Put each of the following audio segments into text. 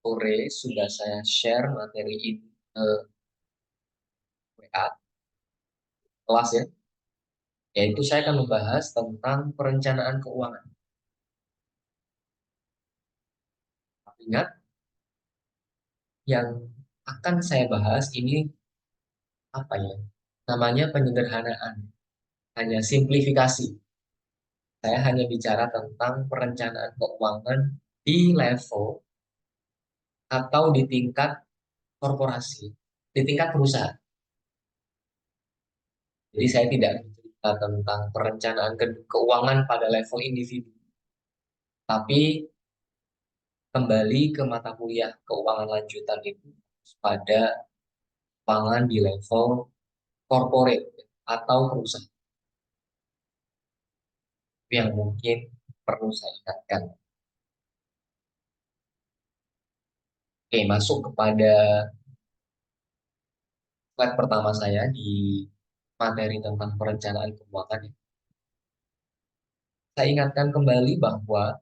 sore sudah saya share materi ini ke WA kelas ya, yaitu saya akan membahas tentang perencanaan keuangan. Ingat, yang akan saya bahas ini apa ya? Namanya penyederhanaan, hanya simplifikasi. Saya hanya bicara tentang perencanaan keuangan di level atau di tingkat korporasi, di tingkat perusahaan. Jadi saya tidak bercerita tentang perencanaan keuangan pada level individu, tapi kembali ke mata kuliah keuangan lanjutan itu pada keuangan di level corporate atau perusahaan yang mungkin perlu saya ingatkan. Oke, masuk kepada slide pertama saya di materi tentang perencanaan keuangan. Saya ingatkan kembali bahwa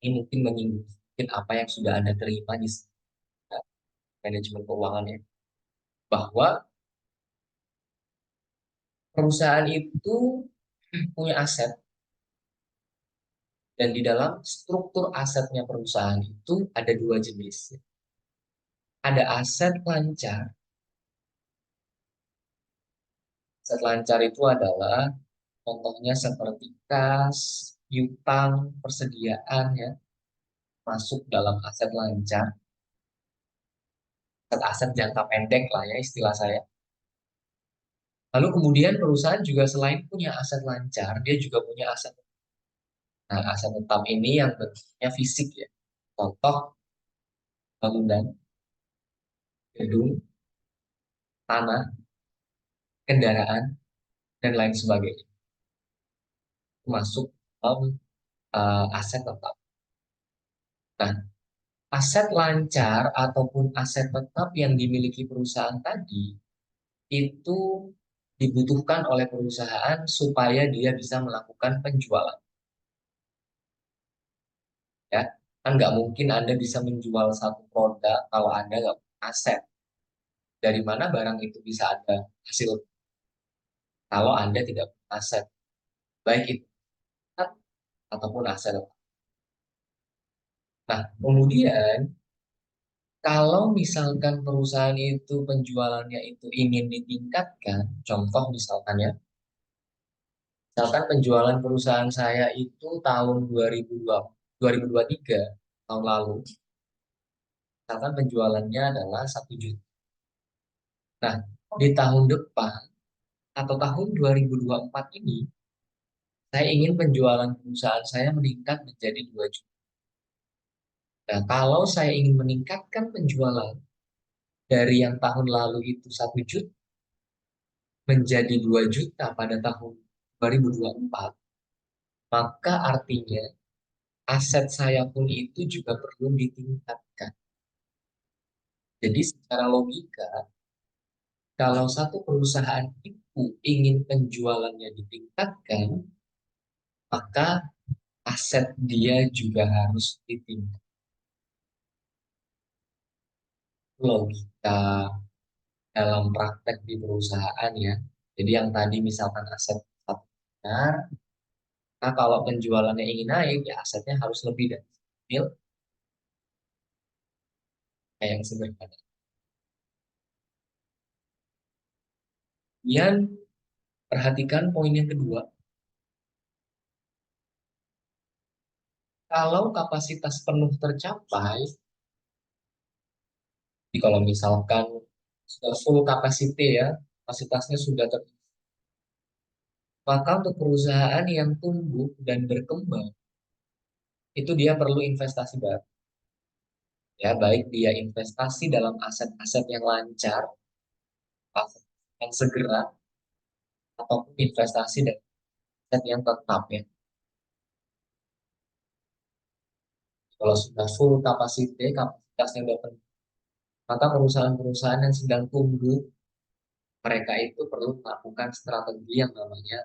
ini mungkin menyinggung sedikit apa yang sudah Anda terima di manajemen keuangan ya, bahwa perusahaan itu punya aset dan di dalam struktur asetnya perusahaan itu ada dua jenis. Ada aset lancar. Aset lancar itu adalah contohnya seperti kas, piutang, persediaan ya, masuk dalam aset lancar. Aset-aset jangka pendek lah ya istilah saya. Lalu kemudian perusahaan juga selain punya aset lancar, dia juga punya aset. Nah, aset tetap ini yang bentuknya fisik ya. Contoh bangunan, gedung, tanah, kendaraan, dan lain sebagainya. Masuk dalam aset tetap. Nah, aset lancar ataupun aset tetap yang dimiliki perusahaan tadi itu dibutuhkan oleh perusahaan supaya dia bisa melakukan penjualan. Ya, kan nggak mungkin Anda bisa menjual satu produk kalau Anda nggak punya aset. Dari mana barang itu bisa ada hasil kalau Anda tidak punya aset, baik itu aset ataupun aset. Nah, kemudian kalau misalkan perusahaan itu penjualannya itu ingin ditingkatkan, contoh misalkan ya, misalkan penjualan perusahaan saya itu tahun 2023, tahun lalu, misalkan penjualannya adalah 1 juta. Nah, di tahun depan atau tahun 2024 ini, saya ingin penjualan perusahaan saya meningkat menjadi 2 juta. Nah, kalau saya ingin meningkatkan penjualan dari yang tahun lalu itu 1 juta menjadi 2 juta pada tahun 2024, maka artinya aset saya pun itu juga perlu ditingkatkan. Jadi secara logika, kalau satu perusahaan itu ingin penjualannya ditingkatkan, maka aset dia juga harus ditingkatkan. Logika dalam praktek di perusahaan ya. Jadi yang tadi misalkan aset satu benar, nah kalau penjualannya ingin naik, ya asetnya harus lebih dari mil, kayak yang sederhana. Kemudian perhatikan poin yang kedua, kalau kapasitas penuh tercapai, jadi kalau misalkan sudah full capacity ya, kapasitasnya sudah tercapai, maka untuk perusahaan yang tumbuh dan berkembang, itu dia perlu investasi baru. Ya, baik dia investasi dalam aset-aset yang lancar, aset yang segera, ataupun investasi dan aset yang tetap ya. Kalau sudah full kapasitasnya sudah penuh, maka perusahaan-perusahaan yang sedang tumbuh, mereka itu perlu melakukan strategi yang namanya,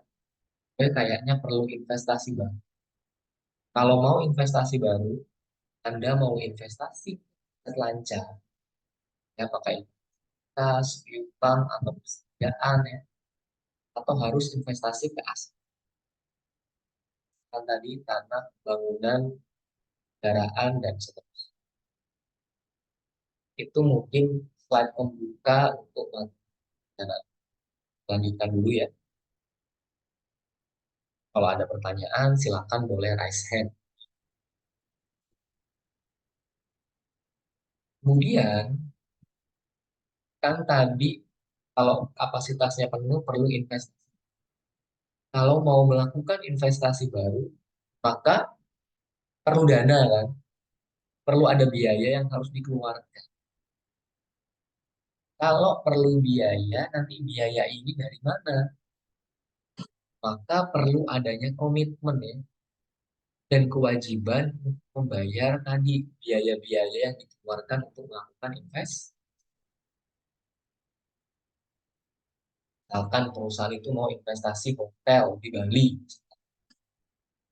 kayaknya perlu investasi baru. Kalau mau investasi baru, Anda mau investasi lancar, ya pakai kas, piutang, atau persediaan ya, atau harus investasi ke aset kan tadi tanah, bangunan, kendaraan, dan seterusnya. Itu mungkin slide pembuka untuk lanjutkan dulu ya. Kalau ada pertanyaan, silakan boleh raise hand. Kemudian, kan tadi kalau kapasitasnya penuh perlu investasi. Kalau mau melakukan investasi baru, maka perlu dana kan, perlu ada biaya yang harus dikeluarkan. Kalau perlu biaya, nanti biaya ini dari mana? Maka perlu adanya komitmen ya, dan kewajiban untuk membayar tadi biaya-biaya yang dikeluarkan untuk melakukan investasi. Misalkan perusahaan itu mau investasi hotel di Bali,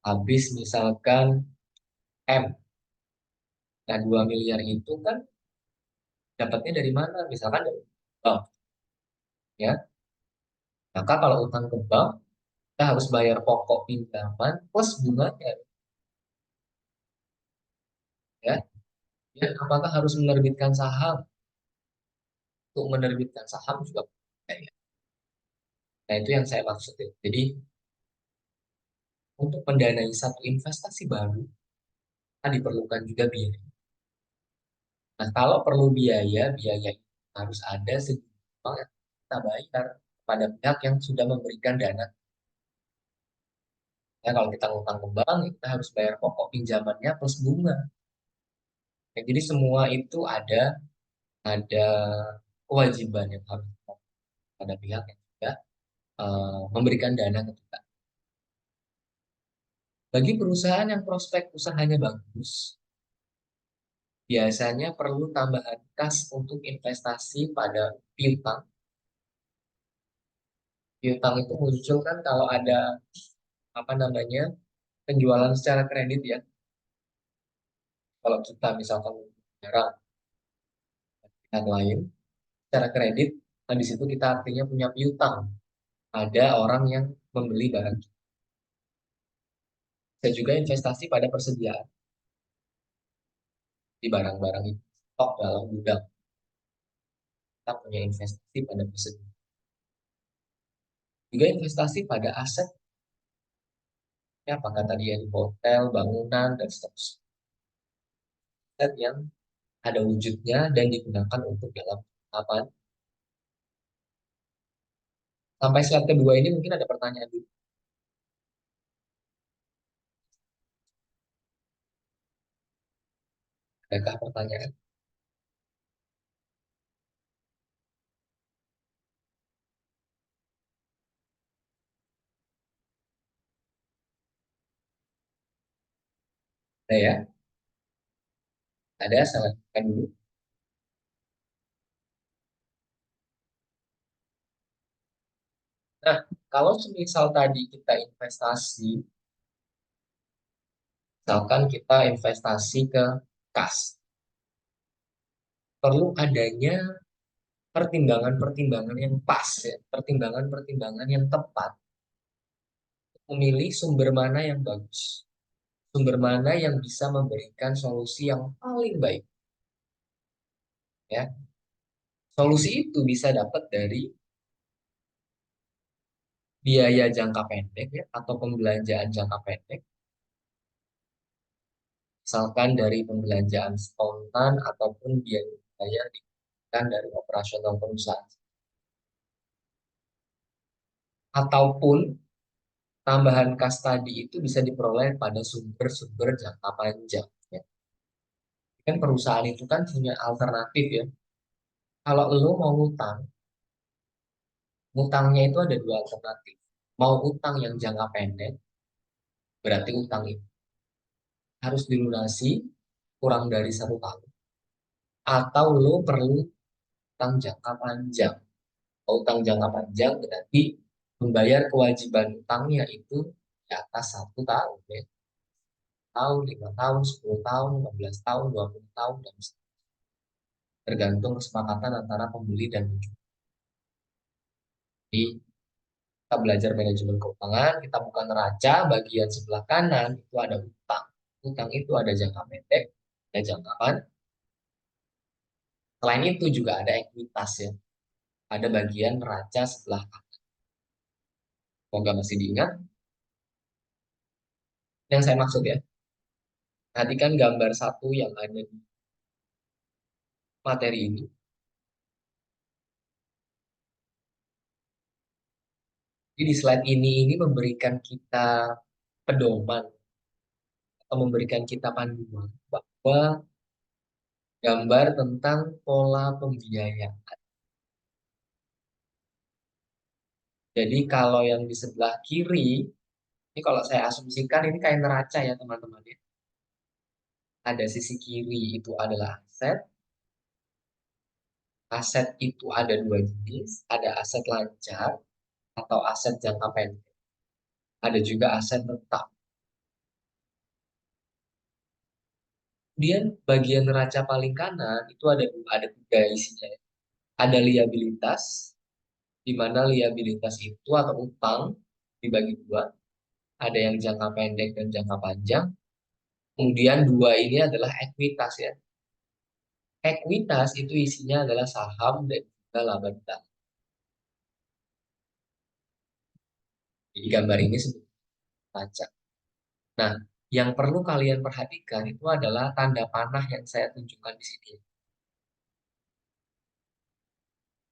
habis misalkan M, nah 2 miliar itu kan dapatnya dari mana? Misalkan dari bank, ya. Maka kalau utang ke bank, kita harus bayar pokok pinjaman plus bunganya, ya. Dan apakah harus menerbitkan saham? Untuk menerbitkan saham juga, ya. Nah itu yang saya maksud ya. Jadi untuk mendanai satu investasi baru, kan diperlukan juga biaya. Nah, kalau perlu biaya, biaya itu harus ada sejumlah yang kita bayar pada pihak yang sudah memberikan dana. Ya, kalau kita ngutang ke bank, kita harus bayar pokok pinjamannya plus bunga. Ya, jadi semua itu ada kewajiban yang harus pada pihak yang sudah memberikan dana ke kita. Bagi perusahaan yang prospek usahanya bagus, biasanya perlu tambahan kas untuk investasi pada piutang. Piutang itu muncul kan kalau ada apa namanya penjualan secara kredit ya. Kalau kita misalkan barang yang lain secara kredit, nah di situ kita artinya punya piutang. Ada orang yang membeli barang kita. Bisa juga investasi pada persediaan di barang-barang itu, stok dalam gudang. Kita punya investasi pada persediaan. Juga investasi pada aset, ya apakah tadi ya di hotel, bangunan, dan seterusnya. Aset yang ada wujudnya dan digunakan untuk dalam apa? Sampai slide kedua ini mungkin ada pertanyaan dulu. Adakah pertanyaan? Ada ya? Ada, saya lanjutkan dulu. Nah, kalau semisal tadi kita investasi, misalkan kita investasi ke kas, perlu adanya pertimbangan-pertimbangan yang pas ya, pertimbangan-pertimbangan yang tepat, memilih sumber mana yang bagus, sumber mana yang bisa memberikan solusi yang paling baik, ya. Solusi itu bisa dapat dari biaya jangka pendek ya, atau pembelanjaan jangka pendek, misalkan dari pembelanjaan spontan ataupun biaya dikeluarkan dari operasional perusahaan. Ataupun tambahan kas tadi itu bisa diperoleh pada sumber-sumber jangka panjang. Ya. Kan perusahaan itu kan punya alternatif ya. Kalau lo mau ngutang, ngutangnya itu ada dua alternatif. Mau utang yang jangka pendek, berarti utang itu harus dilunasi kurang dari 1 tahun. Atau lo perlu utang jangka panjang. Utang jangka panjang berarti membayar kewajiban utangnya itu di atas 1 tahun. Ya. tahun, 5 tahun, 10 tahun, 15 tahun, 20 tahun, dan tergantung kesepakatan antara pembeli dan penjual. Jadi, kita belajar manajemen keuangan, kita buka neraca, bagian sebelah kanan itu ada utang. Utang itu ada jangka pendek, ada jangka panjang. Selain itu juga ada ekuitas ya. Ada bagian neraca sebelah kanan. Semoga masih diingat yang saya maksud ya. Perhatikan gambar satu yang ada di materi ini. Jadi di slide ini memberikan kita pedoman atau memberikan kita panduan bahwa gambar tentang pola pembiayaan. Jadi kalau yang di sebelah kiri, ini kalau saya asumsikan ini kayak neraca ya teman-teman ya. Ada sisi kiri itu adalah aset. Aset itu ada dua jenis, ada aset lancar atau aset jangka pendek. Ada juga aset tetap. Kemudian bagian neraca paling kanan itu ada tiga isinya ya. Ada liabilitas, di mana liabilitas itu atau utang dibagi dua. Ada yang jangka pendek dan jangka panjang. Kemudian dua ini adalah ekuitas ya. Ekuitas itu isinya adalah saham dan juga laba ditambah. Jadi gambar ini sebut neraca. Nah, yang perlu kalian perhatikan itu adalah tanda panah yang saya tunjukkan di sini.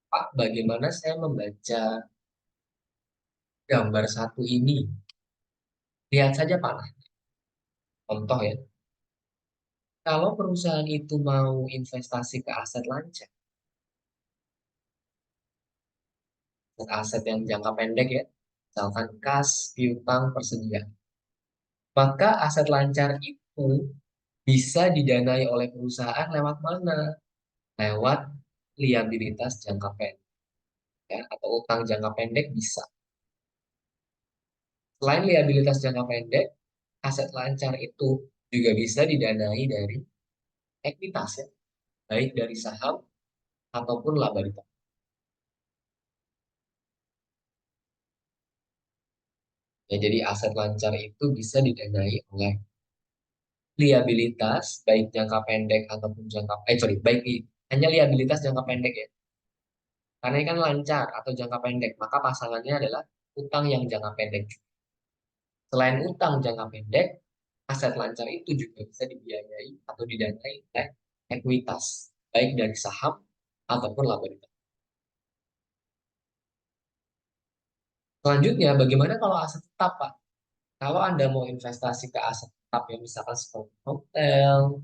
Pak, bagaimana saya membaca gambar satu ini? Lihat saja panah. Contoh ya, kalau perusahaan itu mau investasi ke aset lancar, aset yang jangka pendek ya, misalkan kas, piutang, persediaan, maka aset lancar itu bisa didanai oleh perusahaan lewat mana? Lewat liabilitas jangka pendek ya, atau utang jangka pendek bisa. Selain liabilitas jangka pendek, aset lancar itu juga bisa didanai dari ekuitas ya, baik dari saham ataupun laba ditambah. Ya, jadi aset lancar itu bisa didanai oleh liabilitas baik jangka pendek ataupun baik hanya liabilitas jangka pendek ya. Karena ini kan lancar atau jangka pendek, maka pasangannya adalah utang yang jangka pendek. Selain utang jangka pendek, aset lancar itu juga bisa dibiayai atau didanai oleh ekuitas, baik dari saham ataupun laba ditambah. Selanjutnya, bagaimana kalau aset tetap, Pak? Kalau Anda mau investasi ke aset tetap yang misalkan seperti hotel,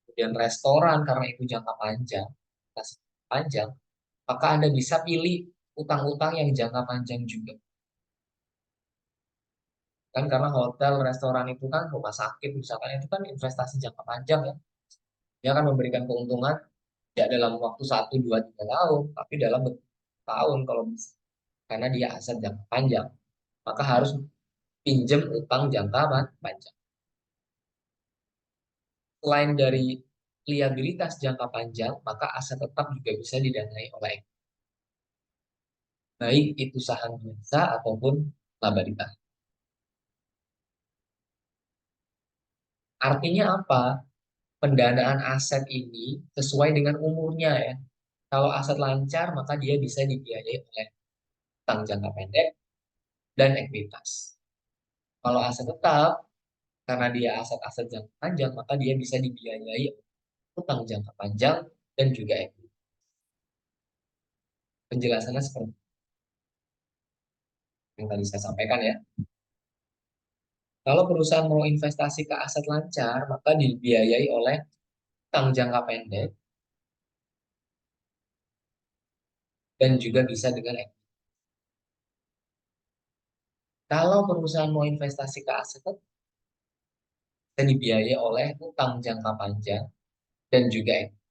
kemudian restoran karena itu jangka panjang, panjang, maka Anda bisa pilih utang-utang yang jangka panjang juga. Kan karena hotel, restoran itu kan rumah sakit misalkan itu kan investasi jangka panjang ya. Dia akan memberikan keuntungan tidak dalam waktu 1, 2, 3 tahun, tapi dalam tahun kalau bisa. Karena dia aset jangka panjang, maka harus pinjam utang jangka panjang. Selain dari liabilitas jangka panjang, maka aset tetap juga bisa didanai oleh baik itu saham biasa ataupun laba ditambah. Artinya apa? Pendanaan aset ini sesuai dengan umurnya ya. Kalau aset lancar, maka dia bisa dibiayai oleh utang jangka pendek dan ekuitas. Kalau aset tetap, karena dia aset-aset jangka panjang, maka dia bisa dibiayai utang jangka panjang dan juga ekuitas. Penjelasannya seperti yang tadi saya sampaikan ya. Kalau perusahaan mau investasi ke aset lancar, maka dibiayai oleh utang jangka pendek dan juga bisa dengan ekuitas. Kalau perusahaan mau investasi ke aset tetap, bisa dibiayai oleh utang jangka panjang dan juga ekuitas.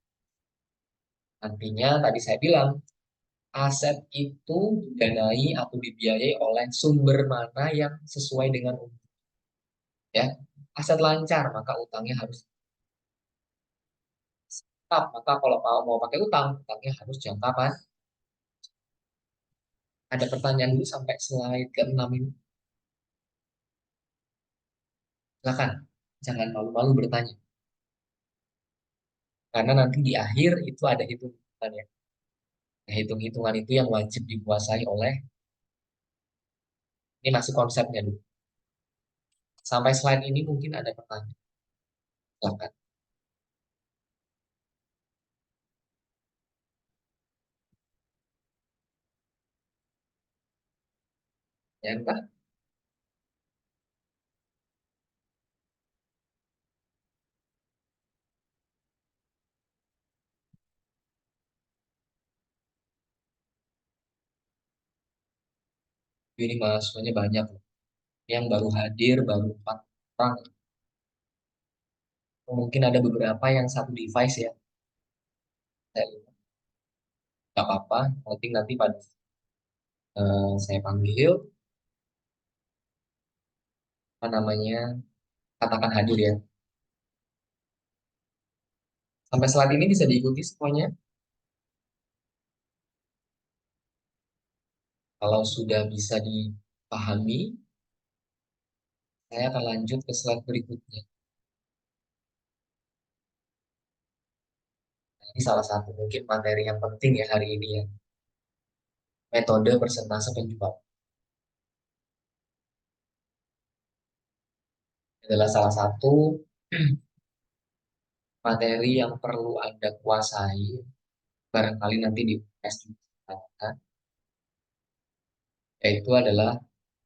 Artinya tadi saya bilang, aset itu didanai atau dibiayai oleh sumber mana yang sesuai dengan umur. Ya, Aset lancar, maka utangnya harus tetap. Maka kalau mau pakai utang, utangnya harus jangka panjang. Ada pertanyaan dulu sampai slide ke-6 ini. Silakan, jangan malu-malu bertanya. Karena nanti di akhir itu ada hitung-hitungan ya. Nah, hitung-hitungan itu yang wajib dikuasai oleh, ini masih konsepnya dulu. Sampai slide ini mungkin ada pertanyaan. Silakan. Ya, entah. Ini mahasiswanya banyak loh. Yang baru hadir, baru 4 orang. Mungkin ada beberapa yang satu device ya. Saya nggak apa-apa. Penting nanti pada saya panggil, apa namanya, katakan hadir ya. Sampai slide ini bisa diikuti semuanya. Kalau sudah bisa dipahami, saya akan lanjut ke slide berikutnya. Nah, ini salah satu mungkin materi yang penting ya hari ini ya. Metode persentase penjualan adalah salah satu materi yang perlu Anda kuasai. Barangkali nanti di tes juga, yaitu adalah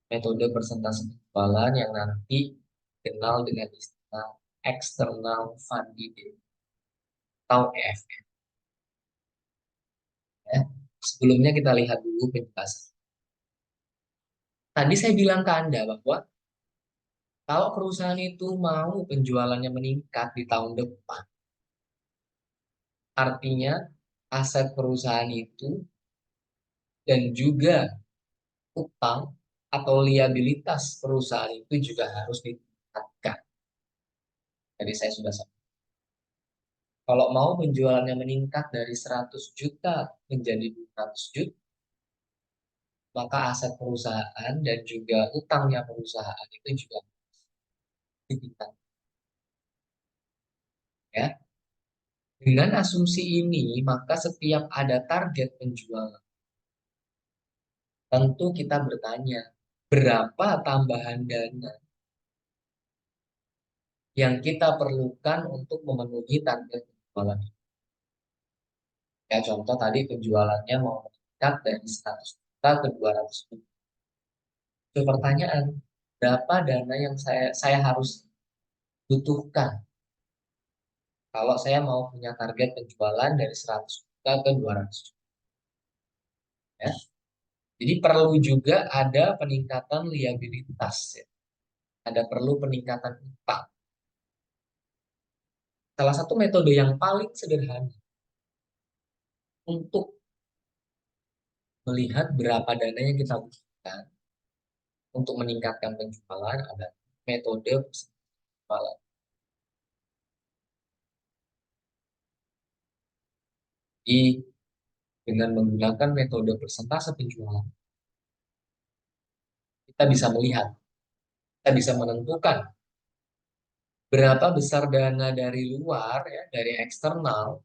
metode persentase penjualan yang nanti dikenal dengan istilah external funding atau EFM. Ya. Sebelumnya kita lihat dulu penjelasan. Tadi saya bilang ke Anda bahwa kalau perusahaan itu mau penjualannya meningkat di tahun depan, artinya aset perusahaan itu dan juga utang atau liabilitas perusahaan itu juga harus ditingkatkan. Jadi saya sudah sampaikan. Kalau mau penjualannya meningkat dari 100 juta menjadi 200 juta, maka aset perusahaan dan juga utangnya perusahaan itu juga ditingkatkan. Ya. Dengan asumsi ini, maka setiap ada target penjualan, tentu kita bertanya, berapa tambahan dana yang kita perlukan untuk memenuhi target penjualan? Ya, contoh tadi penjualannya mau meningkat dari 100 juta ke 200 juta. Itu pertanyaan, berapa dana yang saya harus butuhkan kalau saya mau punya target penjualan dari 100 juta ke 200 juta. Ya. Jadi perlu juga ada peningkatan liabilitas. Ya. Ada perlu peningkatan utang. Salah satu metode yang paling sederhana untuk melihat berapa dana yang kita butuhkan untuk meningkatkan penjualan adalah metode penjualan. Jadi dengan menggunakan metode persentase penjualan, kita bisa melihat, kita bisa menentukan berapa besar dana dari luar, ya, dari eksternal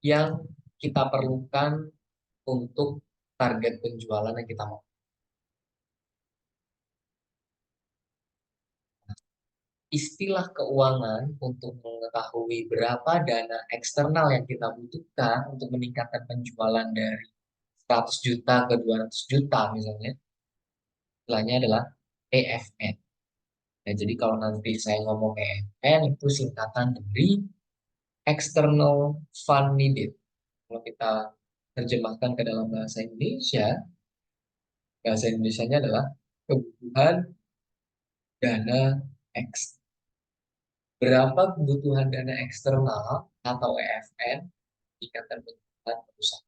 yang kita perlukan untuk target penjualan yang kita mau. Istilah keuangan untuk mengetahui berapa dana eksternal yang kita butuhkan untuk meningkatkan penjualan dari 100 juta ke 200 juta misalnya, istilahnya adalah EFN. Ya, jadi kalau nanti saya ngomong EFN itu singkatan dari External Fund Needed. Kalau kita terjemahkan ke dalam bahasa Indonesianya adalah kebutuhan dana X. Berapa kebutuhan dana eksternal atau EFN ikatan penjualan perusahaan.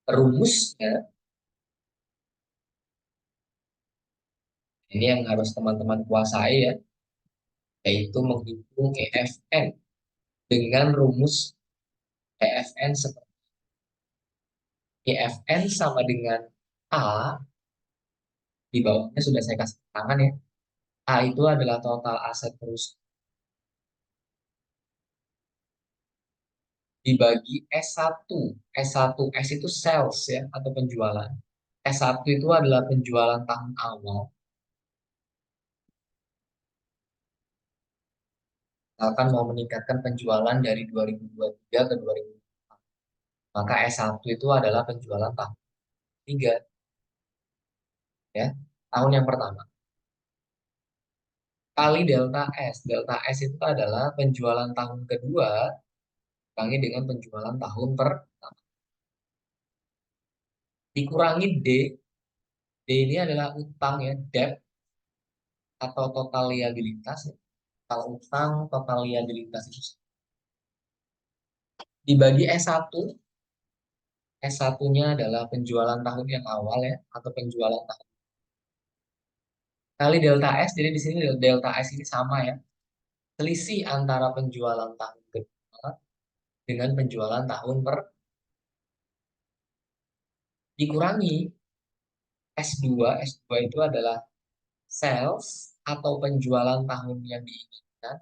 Rumusnya Ini yang harus teman-teman kuasai ya, yaitu menghitung EFN dengan rumus EFN seperti EFN sama dengan A, di bawahnya sudah saya kasih tangan ya. A itu adalah total aset perusahaan dibagi S1. S1, S itu sales ya, atau penjualan. S1 itu adalah penjualan tahun awal. Misalkan mau meningkatkan penjualan dari 2023 ke 2024. Maka S1 itu adalah penjualan tahun 3 ya. Tahun yang pertama. Kali delta S. Delta S itu adalah penjualan tahun kedua kali dengan penjualan tahun pertama. Dikurangi D. D ini adalah utang ya, debt atau total liabilitas ya. Kalau utang total liabilitas itu dibagi S1. S1-nya adalah penjualan tahun yang awal ya, atau penjualan tahun kali delta S. Jadi di sini delta S ini sama ya. Selisih antara penjualan tahun kedua dengan penjualan tahun per dikurangi S2. S2 itu adalah sales atau penjualan tahun yang diinginkan.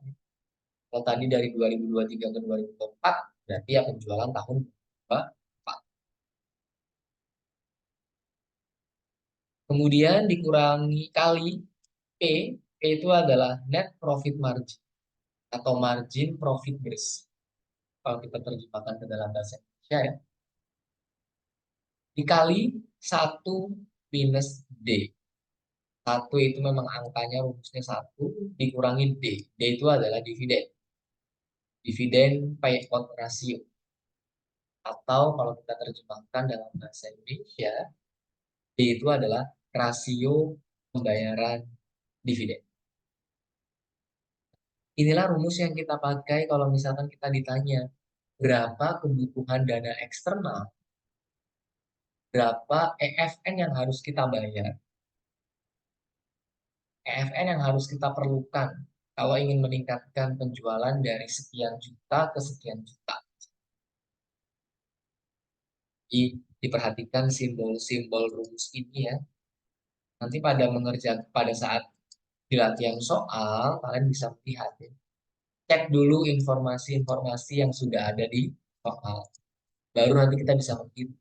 Kalau tadi dari 2023 ke 2024, berarti ya penjualan tahun 2024. Kemudian dikurangi kali P. P itu adalah net profit margin atau margin profit bersih. Kalau kita terjemahkan ke dalam bahasa Indonesia ya. Dikali 1 minus D. Satu itu memang angkanya rumusnya satu, dikurangi D. D itu adalah dividen. Dividen payout ratio. Atau kalau kita terjemahkan dalam bahasa Indonesia, D itu adalah rasio pembayaran dividen. Inilah rumus yang kita pakai kalau misalkan kita ditanya berapa kebutuhan dana eksternal, berapa EFN yang harus kita bayar, EFN yang harus kita perlukan kalau ingin meningkatkan penjualan dari sekian juta ke sekian juta. Jadi, diperhatikan simbol-simbol rumus ini ya. Nanti pada saat di latihan soal, kalian bisa melihat ya. Cek dulu informasi-informasi yang sudah ada di soal. Baru nanti kita bisa menghitung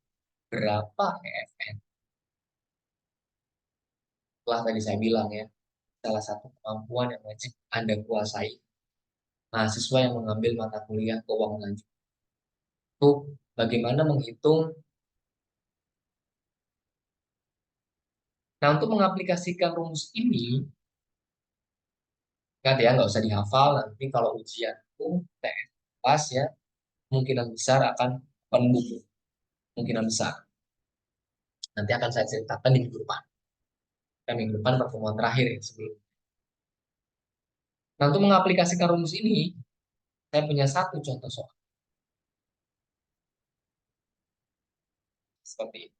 berapa EFN. Setelah tadi saya bilang ya, salah satu kemampuan yang wajib Anda kuasai mahasiswa yang mengambil mata kuliah keuangan lanjut. Itu bagaimana menghitung. Nah, untuk mengaplikasikan rumus ini, ingat ya, nggak usah dihafal. Nanti kalau ujian itu TS pas ya, kemungkinan besar akan buku. Kemungkinan besar. Nanti akan saya ceritakan di minggu depan. Dan minggu depan pertemuan terakhir ya sebelum. Nah, untuk mengaplikasikan rumus ini, saya punya satu contoh soal. Seperti ini.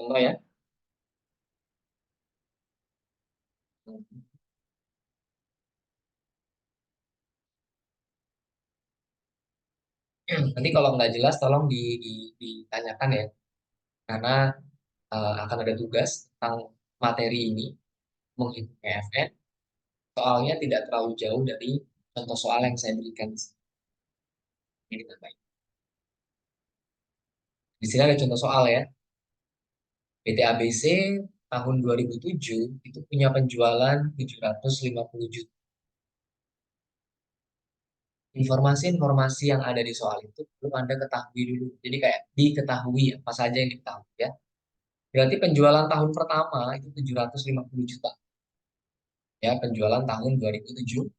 Contoh ya. Nanti kalau nggak jelas, tolong ditanyakan ya. Karena akan ada tugas tentang materi ini, menghitung EFN. Soalnya tidak terlalu jauh dari contoh soal yang saya berikan. Ini dengan baik. Di sini ada contoh soal ya. PT ABC tahun 2007 itu punya penjualan 750 juta. Informasi-informasi yang ada di soal itu perlu Anda ketahui dulu. Jadi kayak diketahui apa saja yang diketahui ya. Berarti penjualan tahun pertama itu 750 juta. Ya, penjualan tahun 2007.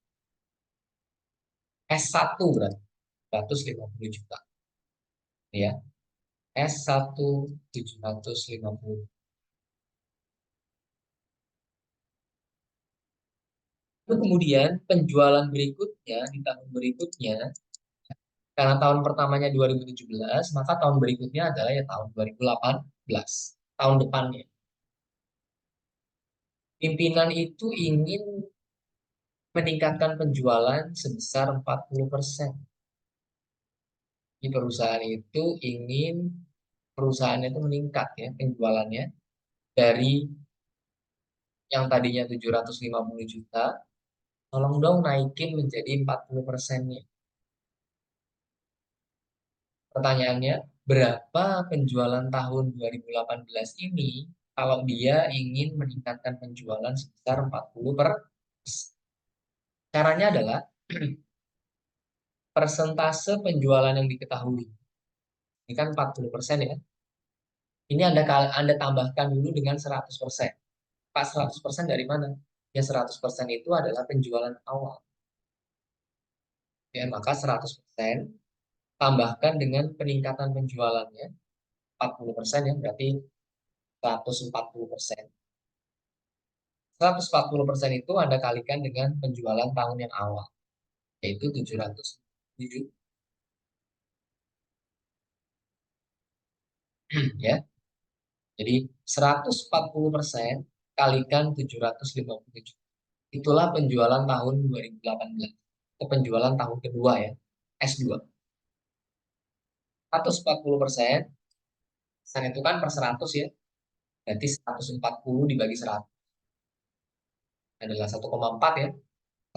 S1 berarti 750 juta. Ya, S1 750. Lalu kemudian penjualan berikutnya di tahun berikutnya, karena tahun pertamanya 2017, maka tahun berikutnya adalah ya tahun 2018, tahun depannya. Pimpinan itu ingin meningkatkan penjualan sebesar 40%. Di perusahaan itu ingin perusahaannya itu meningkat ya penjualannya dari yang tadinya 750 juta, tolong dong naikin menjadi 40%-nya. Pertanyaannya, berapa penjualan tahun 2018 ini kalau dia ingin meningkatkan penjualan sebesar 40%? Caranya adalah persentase penjualan yang diketahui. Ini kan 40% ya. Ini Anda tambahkan dulu dengan 100%. Pak, 100% dari mana? Ya 100% itu adalah penjualan awal. Ya, maka 100% tambahkan dengan peningkatan penjualannya 40% ya, berarti 140%. 140% itu Anda kalikan dengan penjualan tahun yang awal, yaitu 707 ya. Jadi 140% kalikan 757. Itulah penjualan tahun 2018. Itu penjualan tahun kedua ya, S2. 140%, persen itu kan per 100 ya. Berarti 140 dibagi 100 adalah 1,4 ya.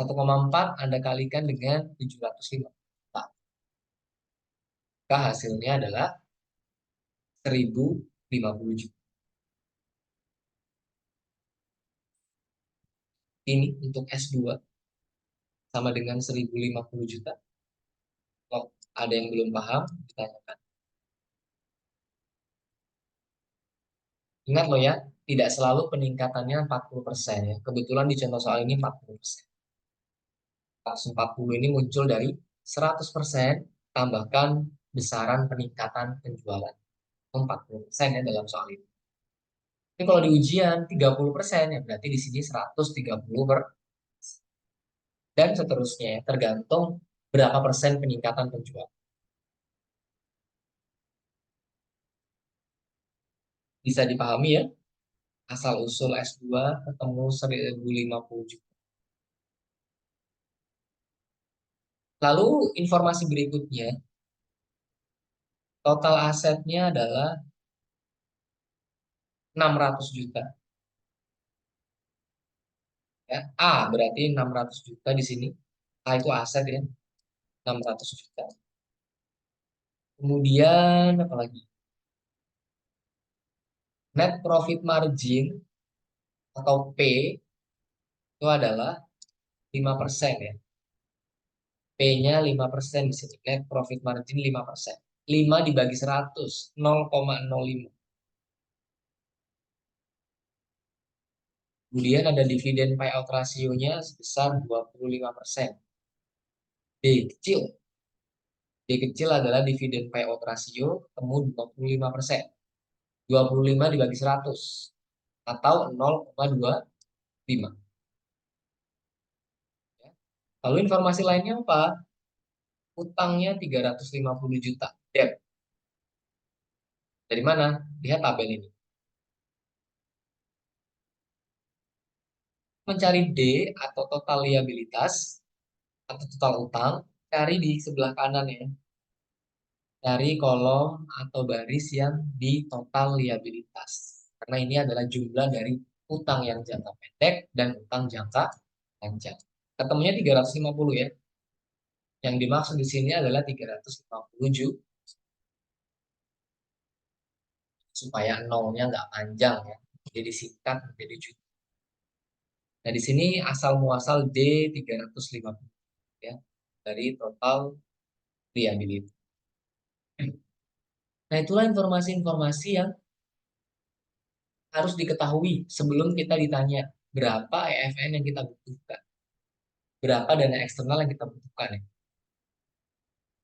1,4 Anda kalikan dengan 750. Maka hasilnya adalah 1050 juta. Ini untuk S2 sama dengan 1050 juta. Kalau ada yang belum paham, ditanyakan. Ingat loh ya, tidak selalu peningkatannya 40% ya. Kebetulan di contoh soal ini 40%. 140 ini muncul dari 100% tambahkan besaran peningkatan penjualan. 40% ya dalam soal ini. Tapi kalau di ujian 30% ya berarti di sini 130 dan seterusnya ya, tergantung berapa persen peningkatan penjualan. Bisa dipahami ya, asal usul S2 ketemu 1050 juta. Lalu informasi berikutnya, total asetnya adalah 600 juta. Ya, A berarti 600 juta di sini. A itu aset ya, 600 juta. Kemudian apa lagi? Net profit margin atau P itu adalah 5% ya. P-nya 5% di sini. Net profit margin 5%. 5 dibagi 100, 0,05. Kemudian ada dividen payout rasionya sebesar 25%. D kecil. D kecil adalah dividen payout rasio ketemu 25%. 25 dibagi 100 atau 0,25. Lalu informasi lainnya apa? Utangnya 350 juta. Debt. Dari mana? Lihat tabel ini. Mencari D atau total liabilitas atau total utang, cari di sebelah kanan ya. Cari kolom atau baris yang di total liabilitas. Karena ini adalah jumlah dari utang yang jangka pendek dan utang jangka panjang. Ketemunya 350 ya. Yang dimaksud di sini adalah 350 juta supaya nolnya nggak panjang ya. Jadi singkat menjadi juta. Nah, di sini asal muasal D 350 ya dari total liability. Nah, itulah informasi-informasi yang harus diketahui sebelum kita ditanya berapa EFN yang kita butuhkan, berapa dana eksternal yang kita butuhkan ya.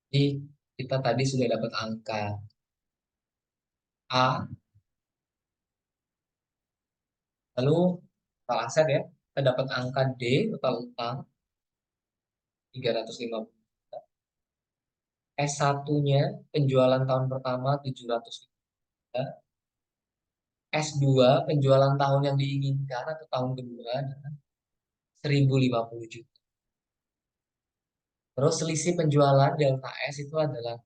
Jadi kita tadi sudah dapat angka A, lalu total aset ya. kita dapat angka D, total utang 350 juta. S1-nya penjualan tahun pertama 700 juta. S2 penjualan tahun yang diinginkan atau tahun kedua adalah 1050 juta. Terus selisih penjualan delta S itu adalah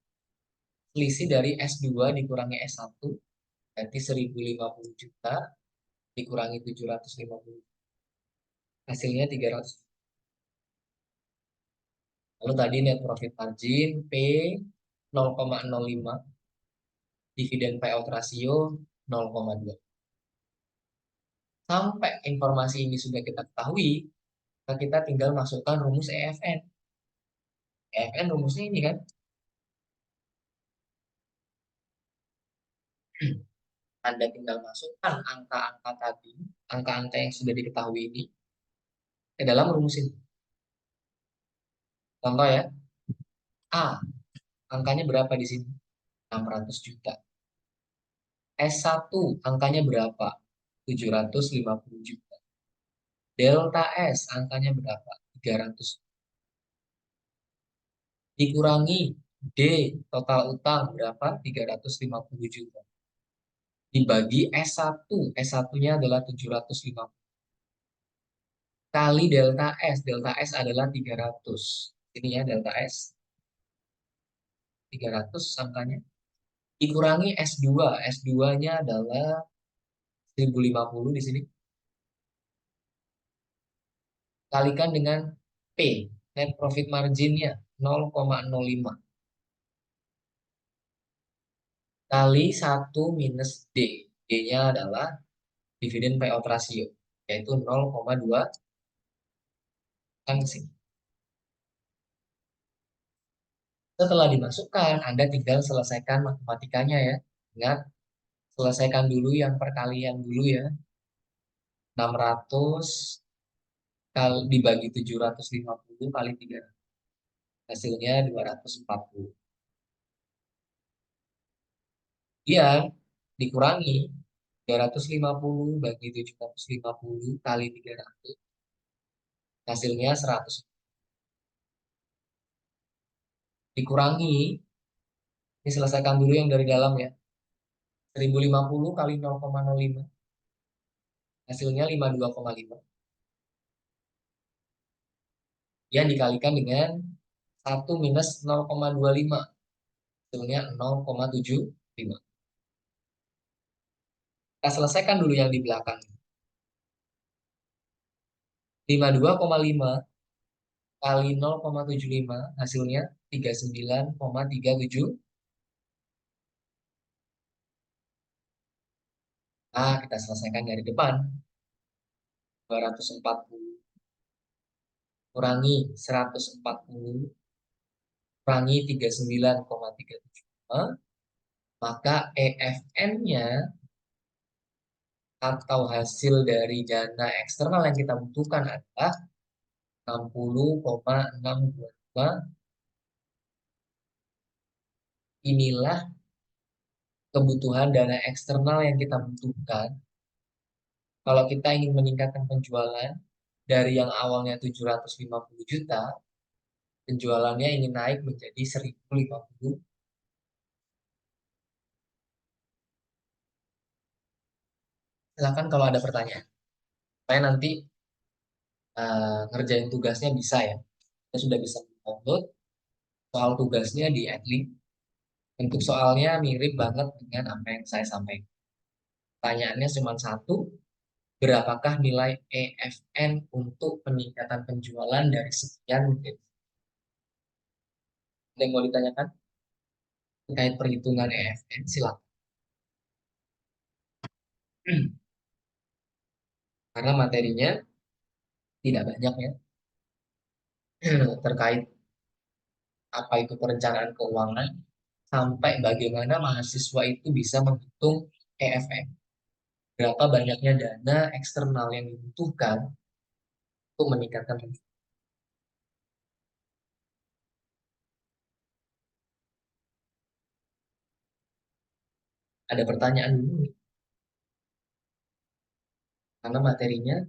selisih dari S2 dikurangi S1, berarti 1050 juta dikurangi 750. Hasilnya 300. Lalu tadi net profit margin P 0,05, dividen payout ratio 0,2. Sampai informasi ini sudah kita ketahui, maka kita tinggal masukkan rumus EFN. EFN rumusnya ini kan. Anda tinggal masukkan angka-angka tadi, angka-angka yang sudah diketahui ini ke dalam rumus ini. Contoh ya, A, angkanya berapa di sini? 600 juta. S1, angkanya berapa? 750 juta. Delta S, angkanya berapa? 300. Dikurangi D, total utang berapa? 350 juta. Dibagi S1, S1-nya adalah 750. Kali delta S adalah 300. Ini ya delta S, 300 angkanya. Dikurangi S2, S2-nya adalah 1050 di sini. Kalikan dengan P, net profit margin-nya 0,05. Kali 1 minus D. D-nya adalah dividen payout ratio, yaitu 0,2 kan ke sini. Setelah dimasukkan, Anda tinggal selesaikan matematikanya ya. Ingat, selesaikan dulu yang perkalian dulu ya. 600 kali dibagi 750 kali 3. Hasilnya 240. Kemudian dikurangi 350 bagi 750 kali 300. Hasilnya 100. Dikurangi, ini selesaikan dulu yang dari dalam ya. 1050 kali 0,05. Hasilnya 52,5. Yang dikalikan dengan 1 minus 0,25. Hasilnya 0,75. Kita selesaikan dulu yang di belakang. 52,5 kali 0,75 hasilnya 39,37. Nah, kita selesaikan dari depan. 240 kurangi 140 kurangi 39,37, maka EFN-nya atau hasil dari dana eksternal yang kita butuhkan adalah 60,625. Inilah kebutuhan dana eksternal yang kita butuhkan kalau kita ingin meningkatkan penjualan dari yang awalnya 750 juta, penjualannya ingin naik menjadi 1050. Silakan kalau ada pertanyaan. Saya nanti ngerjain tugasnya bisa ya. Kita sudah bisa download soal tugasnya di Adlib. Bentuk soalnya mirip banget dengan apa yang saya sampaikan. Pertanyaannya cuma satu, berapakah nilai EFN untuk peningkatan penjualan dari sekian menjadi. Ada yang mau ditanyakan terkait perhitungan EFN? Silakan. Karena materinya tidak banyak ya terkait apa itu perencanaan keuangan sampai bagaimana mahasiswa itu bisa menghitung EFN. Berapa banyaknya dana eksternal yang dibutuhkan untuk meningkatkan penjualan. Ada pertanyaan dulu nih, karena materinya